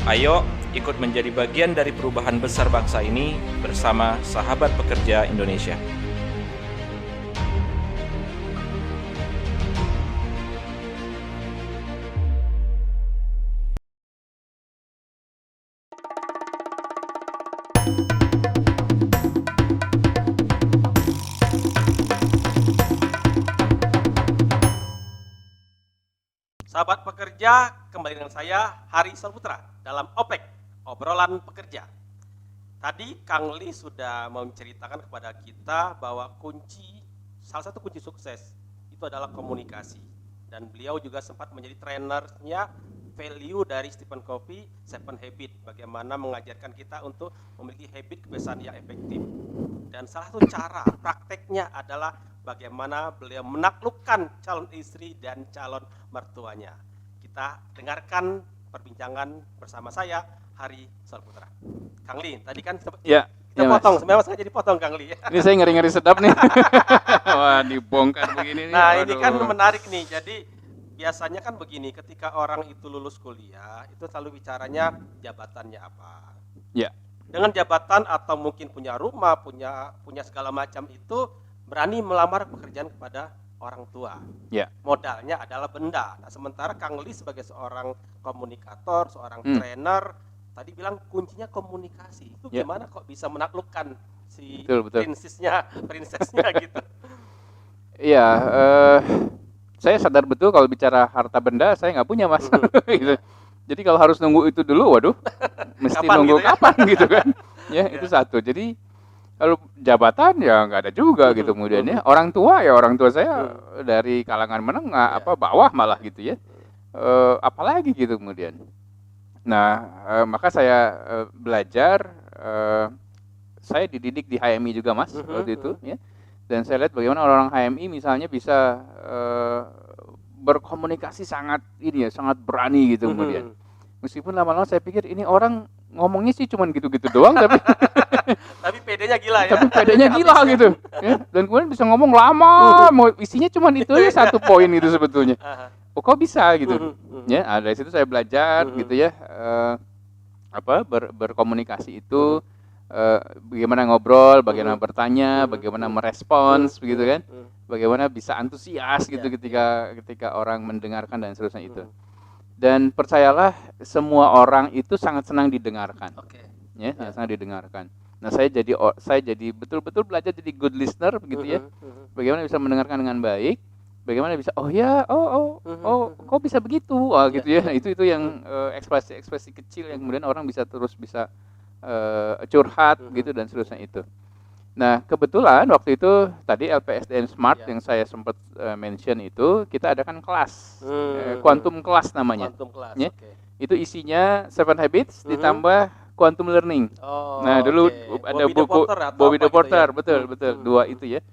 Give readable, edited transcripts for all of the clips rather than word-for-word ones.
Ayo ikut menjadi bagian dari perubahan besar bangsa ini bersama Sahabat Pekerja Indonesia. Sahabat pekerja, kembali dengan saya Hari Salputra dalam OPEK, obrolan pekerja. Tadi Kang Li sudah menceritakan kepada kita bahwa salah satu kunci sukses itu adalah komunikasi. Dan beliau juga sempat menjadi trainernya value dari Stephen Covey, Seven Habits, bagaimana mengajarkan kita untuk memiliki habit kebiasaan yang efektif. Dan salah satu cara prakteknya adalah bagaimana beliau menaklukkan calon istri dan calon mertuanya. Kita dengarkan perbincangan bersama saya, Hari Salputra. Kang Li, tadi kan Ya, kita ya, potong, Mas. sebenarnya sengaja dipotong Kang Li. Ini saya ngeri-ngeri sedap nih. Wah, dibongkar begini nih. Nah, ini Waduh. kan menarik nih. Jadi biasanya kan begini, ketika orang itu lulus kuliah, itu selalu bicaranya jabatannya apa. Ya, Dengan jabatan atau mungkin punya rumah, punya segala macam itu berani melamar pekerjaan kepada orang tua. ya. Modalnya adalah benda. Nah, sementara Kang Li sebagai seorang komunikator, seorang trainer, tadi bilang kuncinya komunikasi. Itu Ya. gimana kok bisa menaklukkan si Betul. prinsesnya gitu. Iya, saya sadar betul kalau bicara harta benda saya nggak punya, Mas. Gitu. Jadi kalau harus nunggu itu dulu, waduh, mesti Kapan nunggu gitu ya? kapan gitu kan? Ya, itu satu. Jadi kalau jabatan ya nggak ada juga gitu kemudian ya. Orang tua saya dari kalangan menengah apa bawah malah gitu ya. Apalagi gitu kemudian. Nah, maka saya belajar. Saya dididik di HMI juga, Mas, waktu itu ya. Dan saya lihat bagaimana orang-orang HMI misalnya bisa berkomunikasi sangat berani gitu kemudian. Meskipun lama-lama saya pikir ini orang ngomongnya sih cuman gitu-gitu doang tapi Tapi PD-nya gila ya. tapi pedenya gila gitu ya. Dan kemudian bisa ngomong lama, mau isinya cuman itu aja satu poin itu sebetulnya. Oh, kok bisa gitu. Ya, dari situ saya belajar gitu ya, berkomunikasi itu, bagaimana ngobrol, bagaimana bertanya, bagaimana merespons begitu kan. Bagaimana bisa antusias gitu ketika orang mendengarkan dan seterusnya itu. Dan percayalah semua orang itu sangat senang didengarkan. Oke. Ya, sangat didengarkan. Nah, saya jadi betul-betul belajar jadi good listener begitu ya. Bagaimana bisa mendengarkan dengan baik, bagaimana bisa kok bisa begitu. Gitu ya. Itu yang ekspresi kecil yang kemudian orang bisa curhat gitu dan seterusnya itu. Nah, kebetulan waktu itu tadi LPSDN Smart yang saya sempat mention itu kita adakan kelas, quantum class namanya. Quantum class. Ya. Oke. Itu isinya 7 Habits ditambah quantum learning. Oh, Nah, dulu oke. ada Bobby buku DePorter atau Bobby apa DePorter, gitu ya? betul, dua itu ya.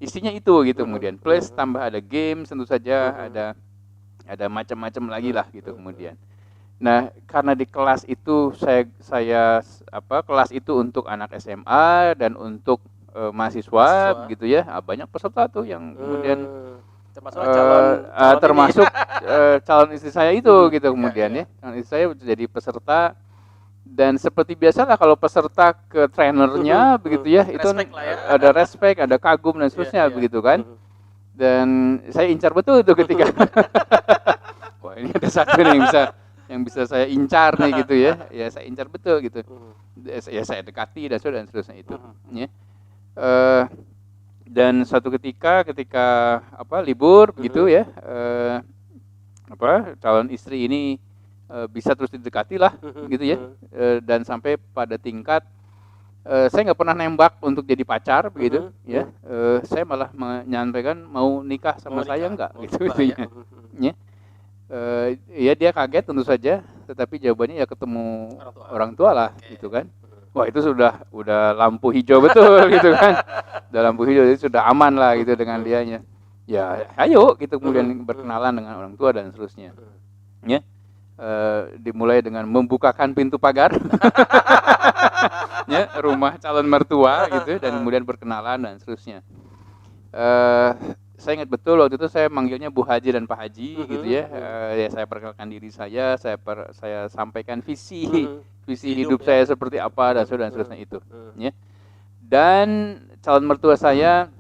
Isinya itu gitu kemudian. Plus tambah ada games tentu saja, ada macam-macam lagi lah gitu kemudian. Nah, karena di kelas itu kelas itu untuk anak SMA dan untuk mahasiswa gitu ya. Banyak peserta tuh yang kemudian Termasuk calon termasuk calon istri saya itu gitu kemudian ya. Calon istri saya jadi peserta dan seperti biasalah kalau peserta ke trainernya begitu ya, itu Respect lah ya. ada respect, ada kagum dan seterusnya begitu kan. Dan saya incar betul itu ketika wah, ini ada satu nih yang bisa saya incar nih gitu ya. Ya saya incar betul gitu. Ya saya dekati dan seterusnya itu. Ya. Dan suatu ketika libur begitu ya, calon istri ini bisa terus didekati lah gitu ya, dan sampai pada tingkat saya nggak pernah nembak untuk jadi pacar begitu ya. Saya malah menyampaikan mau nikah sama saya enggak gitu ya. Ya dia kaget tentu saja, tetapi jawabannya ya ketemu orang tua lah gitu kan. Wah, itu udah lampu hijau betul gitu kan. Udah lampu hijau, itu sudah aman lah gitu dengan dianya. Ya, ayo gitu kemudian berkenalan dengan orang tua dan seterusnya. Ya. Dimulai dengan membukakan pintu pagar. Ya, rumah calon mertua gitu dan kemudian berkenalan dan seterusnya. saya ingat betul waktu itu saya manggilnya Bu Haji dan Pak Haji gitu ya. Ya saya perkenalkan diri saya sampaikan visi visi hidup ya. saya seperti apa dan seterusnya itu. Ya. Dan calon mertua saya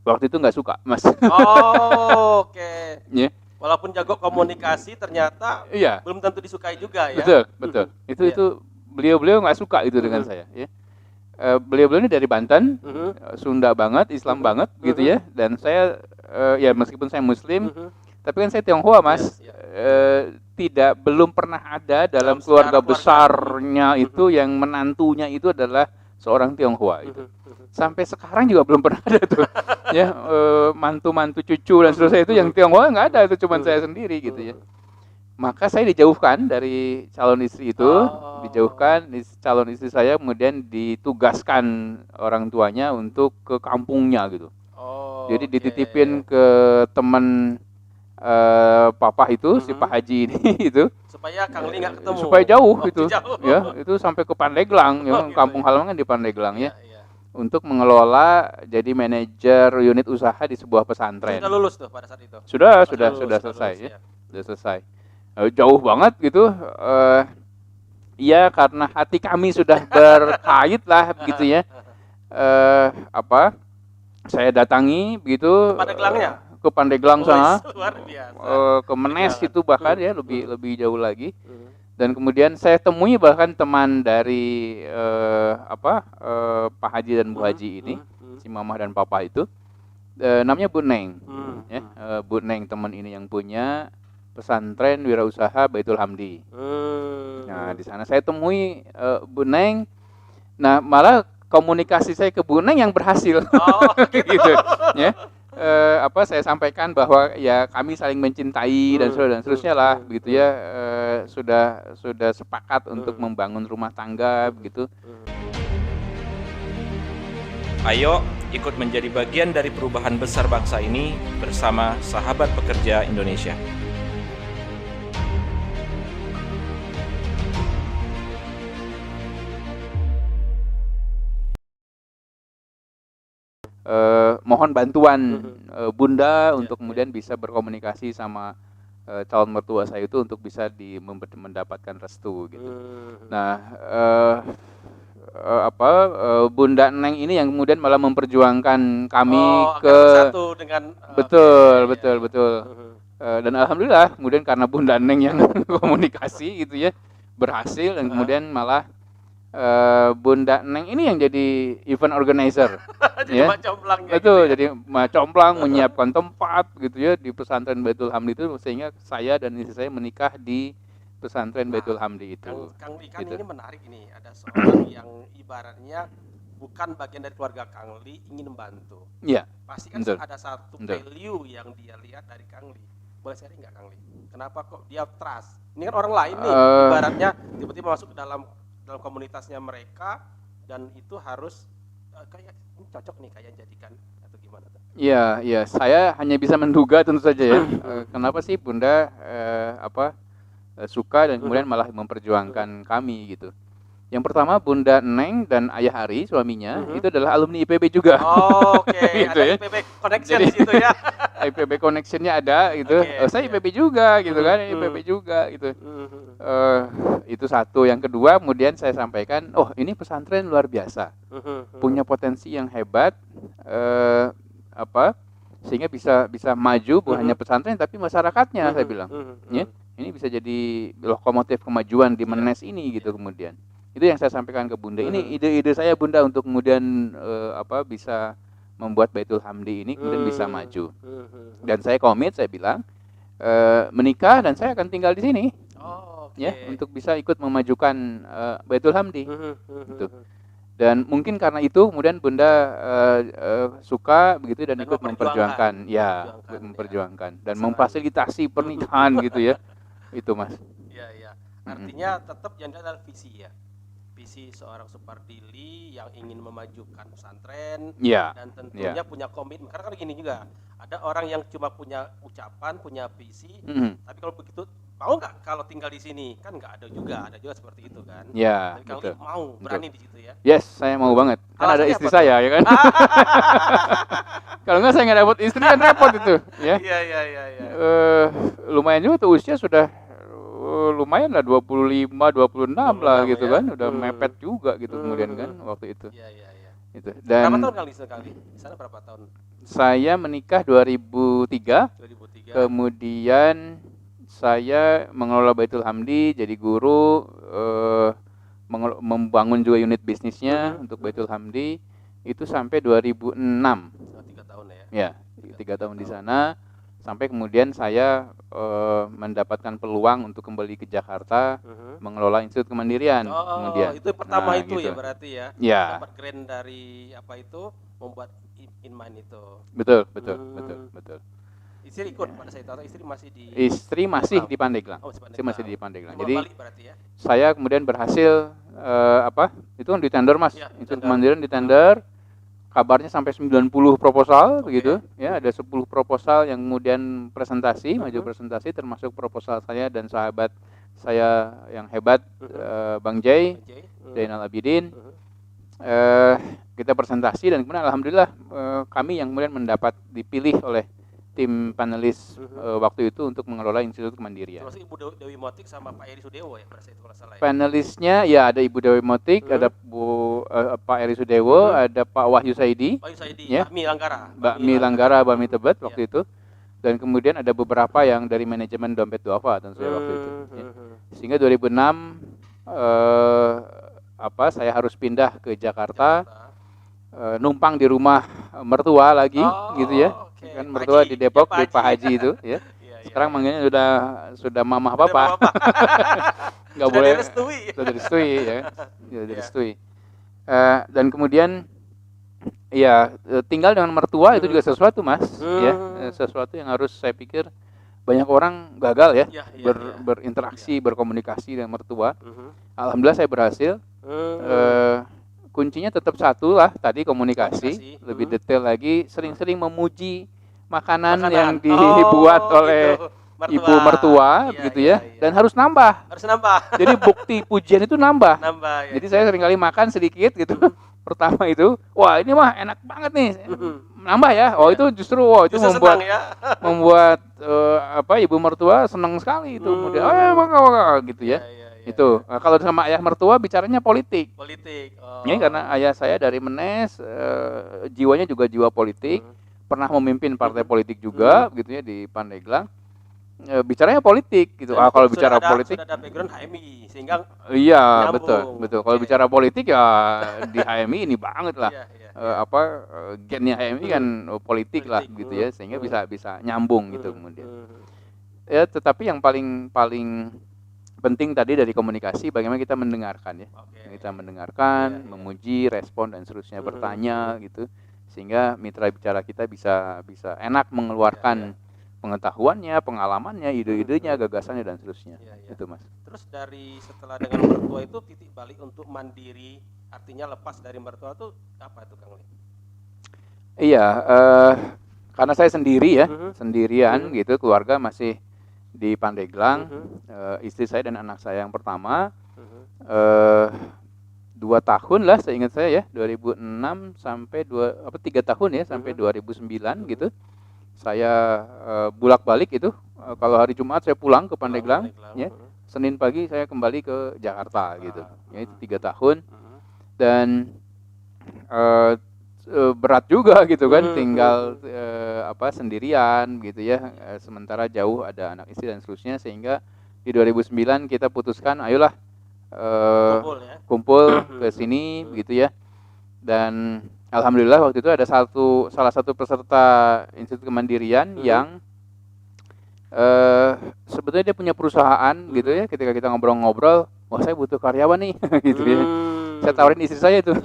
waktu itu nggak suka, Mas. Oh, oke. Ya. Walaupun jago komunikasi, ternyata Iya. belum tentu disukai juga ya. Betul. Iya. Itu beliau nggak suka itu dengan saya. Ya. Beliau ini dari Banten, Sunda banget, Islam banget gitu ya. Dan saya ya meskipun saya Muslim, tapi kan saya Tionghoa, Mas. Belum pernah ada dalam keluarga besarnya itu yang menantunya itu adalah seorang Tionghoa itu. Sampai sekarang juga belum pernah ada tuh. Ya, mantu-mantu cucu dan seterusnya itu yang Tionghoa nggak ada, itu cuma saya sendiri gitu ya. Maka saya dijauhkan dari calon istri itu, calon istri saya kemudian ditugaskan orang tuanya untuk ke kampungnya gitu. Jadi dititipin ke teman papa itu, si Pak Haji ini itu. Supaya Kang Li nggak ketemu. Supaya jauh itu. Jauh. Ya, itu sampai ke Pandeglang, ya, gitu kampung halaman di Pandeglang ya. Iya. Untuk mengelola jadi manajer unit usaha di sebuah pesantren. Sudah lulus tuh pada saat itu. Sudah selesai ya. Sudah selesai. Jauh banget gitu. Iya, karena hati kami sudah berkait lah begitu ya. Saya datangi begitu ke Pandeglang sana. Luar biasa. Ke Menes itu bahkan ya lebih jauh lagi. Dan kemudian saya temui bahkan teman dari Pak Haji dan Bu Haji ini, si Mamah dan Papa itu, namanya Bu Neng. Ya, Bu Neng teman ini yang punya pesantren wirausaha Baitul Hamdi. Nah, di sana saya temui Bu Neng. Nah, malah komunikasi saya ke Bu Neng yang berhasil. Gitu. Ya. Saya sampaikan bahwa ya kami saling mencintai dan seterusnya lah begitu ya. Sudah sepakat untuk membangun rumah tangga begitu. Ayo ikut menjadi bagian dari perubahan besar bangsa ini bersama Sahabat Pekerja Indonesia. Mohon bantuan Bunda untuk kemudian bisa berkomunikasi sama calon mertua saya itu untuk bisa mendapatkan restu gitu. Nah, Bunda Neng ini yang kemudian malah memperjuangkan kami satu dengan betul. Dan alhamdulillah kemudian karena Bunda Neng yang komunikasi gitu ya berhasil dan kemudian malah Bunda Neng ini yang jadi event organizer. Jadi ya. Complang betul, gitu ya. Jadi Complang menyiapkan tempat gitu ya di pesantren Baitul Hamdi itu sehingga saya dan istri saya menikah di pesantren Baitul Hamdi itu. Kang Li kan gitu. ini menarik ini, ada seorang yang ibaratnya bukan bagian dari keluarga Kang Li ingin membantu. Iya. Pasti kan ada satu value yang dia lihat dari Kang Li. Boleh sharing nggak Kang Li? Kenapa kok dia trust? Ini kan orang lain nih, ibaratnya tiba-tiba masuk ke dalam komunitasnya mereka dan itu harus kayak ini cocok nih kayak jadikan atau gimana tuh? Iya, saya hanya bisa menduga tentu saja ya. Kenapa sih Bunda suka dan kemudian malah memperjuangkan kami gitu. Yang pertama Bunda Neng dan Ayah Ari suaminya itu adalah alumni IPB juga. Gitu ada ya. IPB connection di situ ya. IPB connectionnya ada gitu. Saya IPB juga gitu kan, IPB juga gitu. Itu satu. Yang kedua kemudian saya sampaikan, ini pesantren luar biasa, punya potensi yang hebat, sehingga bisa maju bukan hanya pesantren tapi masyarakatnya, saya bilang. Ya, ini bisa jadi lokomotif kemajuan di Menes ini gitu kemudian. Itu yang saya sampaikan ke Bunda. Ini ide-ide saya Bunda untuk kemudian bisa membuat Baitul Hamdi ini kemudian bisa maju. Dan saya komit, saya bilang menikah dan saya akan tinggal di sini. Ya, untuk bisa ikut memajukan Baitul Hamdi. Gitu. Dan mungkin karena itu kemudian Bunda suka begitu dan ikut memperjuangkan, memperjuangkan dan memfasilitasi pernikahan gitu ya. Itu Mas. Iya. Artinya tetap yang adalah visi ya. Visi seorang Supardili yang ingin memajukan pesantren dan tentunya punya komitmen. Karena kan gini juga, ada orang yang cuma punya ucapan, punya visi, tapi kalau begitu mau nggak kalau tinggal di sini? Kan nggak ada juga seperti itu kan. Ya, Tapi Kang betul. Li mau, berani di situ ya. Yes, saya mau banget. Kan ada Alasannya istri apa saya, ya kan? Kalau nggak saya nggak dapat istri kan repot itu, ya. Iya. Lumayan juga tuh usia sudah lumayan lah 25, 26 lah 26 gitu ya. kan. Udah mepet juga gitu kemudian kan waktu itu. Iya. Gitu. Berapa Dan tahun Kang Li sekali? Di sana berapa tahun? saya menikah 2003, 2003. kemudian saya mengelola Baitul Hamdi, jadi guru, membangun juga unit bisnisnya untuk Baitul Hamdi itu sampai 2006. 3 tahun ya. Ya, 3 tahun di sana sampai kemudian saya mendapatkan peluang untuk kembali ke Jakarta mengelola Institut Kemandirian. Kemudian Itu pertama itu gitu. ya berarti ya. Ya. Dapat grant dari apa itu membuat Inmind itu. Betul. Istri ikut pada saat itu atau istri masih di Istri masih di Pandeglang. Oh, Istri masih di Pandeglang. Jadi Jadi balik berarti ya. saya kemudian berhasil itu kan di tender Mas. Ya, Institut tender. Kemandirian di tender. Kabarnya sampai 90 proposal Oke. begitu. Ya, ada 10 proposal yang kemudian presentasi, maju presentasi termasuk proposal saya dan sahabat saya yang hebat Bang Jay, Oke. Zainal Abidin. Kita presentasi dan kemudian alhamdulillah kami yang kemudian mendapat dipilih oleh tim panelis waktu itu untuk mengelola Institut Kemandirian. Termasuk Ibu Dewi Motik sama Pak Eri Sudewo ya pada saat itu kalau salah ya. Panelisnya ya ada Ibu Dewi Motik, ada Pak Eri Sudewo, ada Pak Wahyu Saidi, Pak Yusaidi, Ya. Bakmi Langgara. Bakmi Langgara, Bakmi Tebet Ya. waktu itu. Dan kemudian ada beberapa yang dari manajemen Dompet Duafa tentu saja waktu itu. Ya. Sehingga 2006 saya harus pindah ke Jakarta, numpang di rumah mertua lagi gitu ya. Oke. Kan mertua di Depok Ya, di Pak Haji itu ya. Iya. Sekarang manggilnya sudah mamah papa. Nggak Sudah boleh direstui. sudah direstui ya. Sudah direstui. Dan kemudian ya tinggal dengan mertua itu juga sesuatu Mas ya. Sesuatu yang harus saya pikir banyak orang gagal ya, Iya. berinteraksi, berkomunikasi dengan mertua. Alhamdulillah saya berhasil. Kuncinya tetap satu lah tadi komunikasi. Lebih detail lagi, sering-sering memuji makanan yang dibuat oleh gitu. ibu mertua gitu ya. Dan harus nambah. Harus nambah. Jadi bukti pujian itu nambah. Ya. Jadi saya seringkali makan sedikit gitu. Pertama itu, wah ini mah enak banget nih. Nambah ya. Oh itu justru itu membuat senang, ya. membuat ibu mertua senang sekali itu. Kemudian gitu ya. Itu kalau sama ayah mertua bicaranya politik. Ya, karena ayah saya dari Menes, jiwanya juga jiwa politik, pernah memimpin partai politik juga, gitu ya di Pandeglang. Bicaranya politik gitu. Kalau bicara politik, sudah ada background HMI sehingga iya nyambung. betul. Kalau bicara politik ya di HMI ini banget lah. Iya. Gennya HMI kan politik lah gitu ya, sehingga bisa nyambung gitu kemudian. Ya, tetapi yang paling penting tadi dari komunikasi bagaimana kita mendengarkan ya. Kita mendengarkan, memuji, respon dan seterusnya, bertanya gitu. Sehingga mitra bicara kita bisa enak mengeluarkan pengetahuannya, pengalamannya, ide-idenya, gagasannya dan seterusnya. Itu Mas. Terus setelah dengan mertua itu titik balik untuk mandiri, artinya lepas dari mertua itu apa itu Kang Li? Iya, karena saya sendiri ya, sendirian gitu, keluarga masih di Pandeglang, istri saya dan anak saya yang pertama 2 tahun lah seingat saya ya, 2006 sampai 3 tahun ya, sampai 2009 gitu. Saya bolak-balik itu, kalau hari Jumat saya pulang ke Pandeglang, ya. Senin pagi saya kembali ke Jakarta gitu. Ya itu 3 tahun. Dan berat juga gitu kan, tinggal sendirian gitu ya, sementara jauh ada anak istri dan seterusnya, sehingga di 2009 kita putuskan ayolah kumpul ke sini gitu ya. Dan alhamdulillah waktu itu ada salah satu peserta Institut Kemandirian yang sebetulnya dia punya perusahaan gitu ya. Ketika kita ngobrol-ngobrol, wah saya butuh karyawan nih gitu ya. Saya tawarin istri saya itu.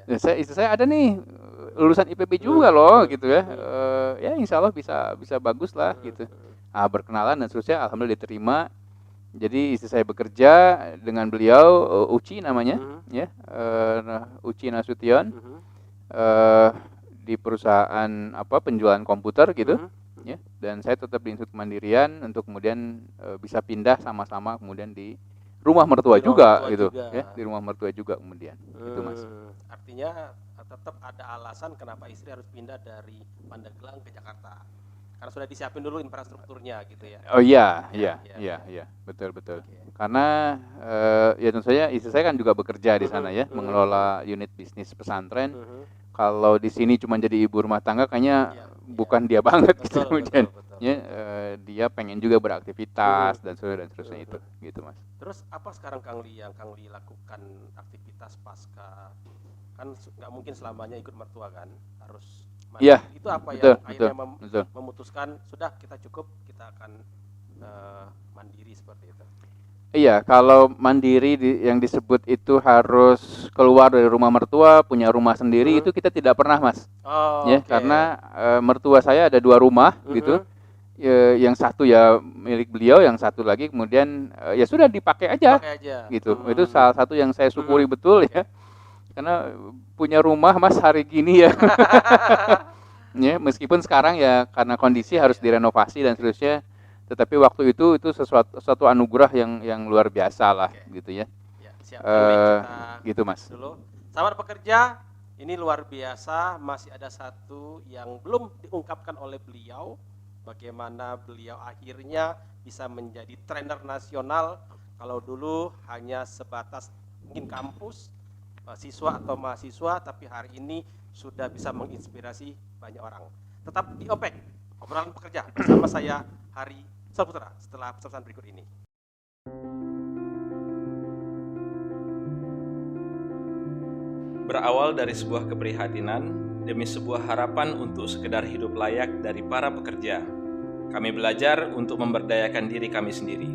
Istri saya ada nih lulusan IPB juga loh gitu ya. Ya insya Allah bisa bagus lah gitu. Berkenalan dan seterusnya, alhamdulillah diterima. Jadi istri saya bekerja dengan beliau, Uci namanya, ya, Uci Nasution, di perusahaan penjualan komputer gitu, ya. Dan saya tetap di Institut Kemandirian untuk kemudian bisa pindah sama-sama kemudian di rumah mertua Di rumah juga mertua gitu, juga. ya, di rumah mertua juga kemudian, gitu Mas. Artinya tetap ada alasan kenapa istri harus pindah dari Pandeglang ke Jakarta. Karena sudah disiapin dulu infrastrukturnya gitu ya. Oh iya, Iya, iya, betul. Oke. Karena ya tentu saja istri saya kan juga bekerja di sana ya, mengelola unit bisnis pesantren. Kalau di sini cuma jadi ibu rumah tangga kayaknya bukan dia banget gitu kemudian. Betul. Ya, dia pengen juga beraktivitas dan seterusnya itu, gitu Mas. Terus apa sekarang Kang Li yang Kang Li lakukan aktivitas pasca, kan nggak mungkin selamanya ikut mertua kan, harus mandiri. Iya, Itu apa betul, yang akhirnya betul. memutuskan sudah kita cukup, kita akan mandiri seperti itu. Iya, kalau mandiri yang disebut itu harus keluar dari rumah mertua, punya rumah sendiri, itu kita tidak pernah Mas. Oh, Ya, oke. karena mertua saya ada 2 rumah gitu. Yang satu ya milik beliau, yang satu lagi kemudian ya sudah dipakai aja Pakai aja. gitu. Itu salah satu yang saya syukuri betul ya. Karena punya rumah Mas hari gini ya. Ya, meskipun sekarang ya karena kondisi harus direnovasi dan seterusnya, tetapi waktu itu sesuatu anugerah yang luar biasa lah gitu ya. Ya, siap. Baik, kita Gitu Mas. dulu. Sahabat pekerja, ini luar biasa, masih ada satu yang belum diungkapkan oleh beliau, bagaimana beliau akhirnya bisa menjadi trainer nasional. Kalau dulu hanya sebatas mungkin kampus, siswa atau mahasiswa, tapi hari ini sudah bisa menginspirasi banyak orang. Tetap di OPEK, obrolan pekerja, bersama saya Hari Salputra setelah pesan berikut ini. Berawal dari sebuah keprihatinan demi sebuah harapan untuk sekedar hidup layak dari para pekerja, kami belajar untuk memberdayakan diri kami sendiri.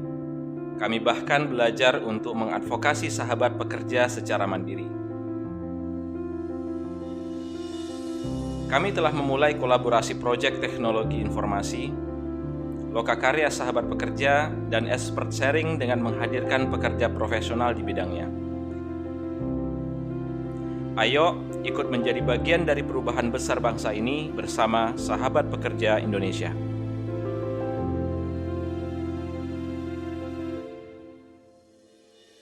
Kami bahkan belajar untuk mengadvokasi sahabat pekerja secara mandiri. Kami telah memulai kolaborasi proyek teknologi informasi, lokakarya sahabat pekerja, dan expert sharing dengan menghadirkan pekerja profesional di bidangnya. Ayo ikut menjadi bagian dari perubahan besar bangsa ini bersama Sahabat Pekerja Indonesia.